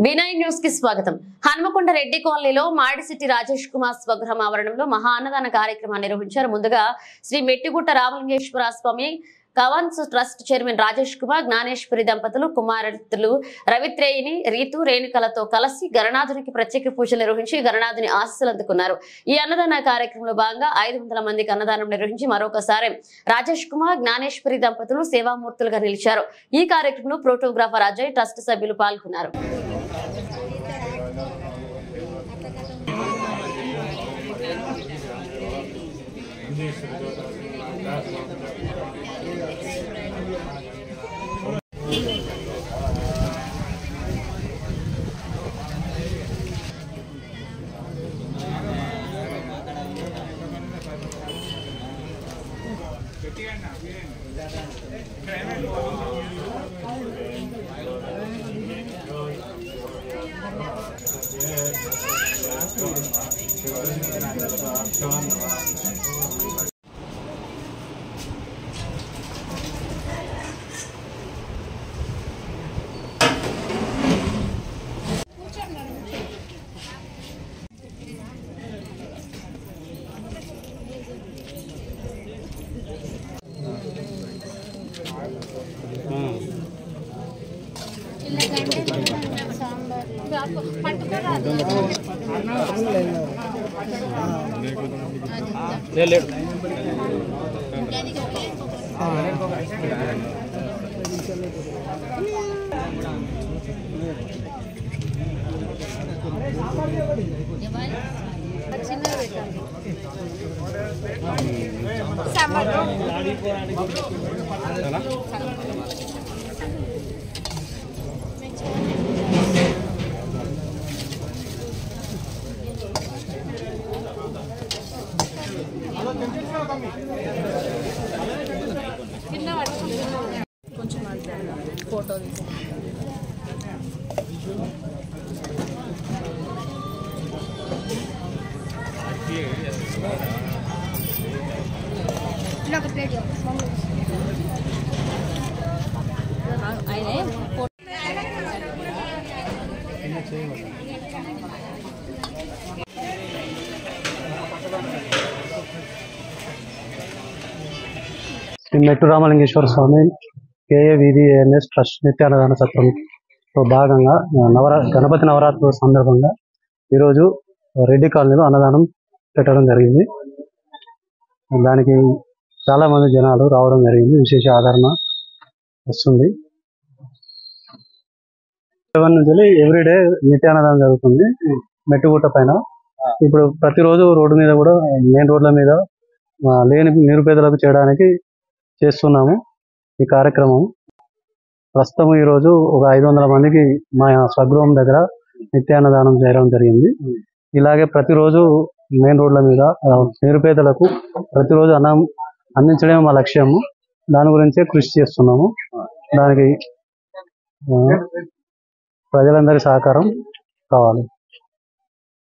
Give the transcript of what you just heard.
B9 news కి స్వాగతం. హనుమకొండ రెడ్డి కాలనీలో మాడిసిటీ రాజేష్ కుమార్ స్వగృహం ఆవరణంలో మహా అన్నదాన కార్యక్రమాన్ని నిర్వహించారు. ముందుగా శ్రీ మెట్టిగుట్ట రామలింగేశ్వర స్వామి కవన్స్ ట్రస్ట్ చైర్మన్ రాజేష్ కుమార్, జ్ఞానేశ్వరి దంపతులు కుమార్తెలు రవిత్రేయిని, రీతు, రేణుకలతో కలిసి గణనాథునికి ప్రత్యేక పూజలు నిర్వహించి గణనాథుని ఆశీస్సులు అందుకున్నారు. ఈ అన్నదాన కార్యక్రమంలో భాగంగా 500 మందికి అన్నదానం నిర్వహించి మరొకసారి రాజేష్ కుమార్, జ్ఞానేశ్వరి దంపతులు సేవామూర్తులుగా నిలిచారు. ఈ కార్యక్రమంలో ఫోటోగ్రాఫర్ అజయ్, ట్రస్ట్ సభ్యులు పాల్గొన్నారు. फोटो మెట్టు రామలింగేశ్వర స్వామి KAVDANS ట్రస్ట్ నిత్యాన్నదాన సత్రంలో భాగంగా గణపతి నవరాత్రుల సందర్భంగా ఈరోజు రెడ్డి కాలనీలో అన్నదానం పెట్టడం జరిగింది. దానికి చాలా మంది జనాలు రావడం జరిగింది. విశేష ఆదరణ వస్తుంది. 7 నుంచి ఎవ్రీడే నిత్యాన్నదానం జరుగుతుంది మెట్టుగుట్ట పైన. ఇప్పుడు ప్రతిరోజు రోడ్డు మీద కూడా, మెయిన్ రోడ్ల మీద లేని నిరుపేదలకు చేయడానికి చేస్తున్నాము ఈ కార్యక్రమం. ప్రస్తుతం ఈరోజు ఒక 500 మందికి మా స్వగృహం దగ్గర నిత్యాన్నదానం చేయడం జరిగింది. ఇలాగే ప్రతిరోజు మెయిన్ రోడ్ల మీద నిరుపేదలకు ప్రతిరోజు అన్నం అందించడమే మా లక్ష్యము. దాని గురించే కృషి చేస్తున్నాము. దానికి ప్రజలందరి సహకారం కావాలి.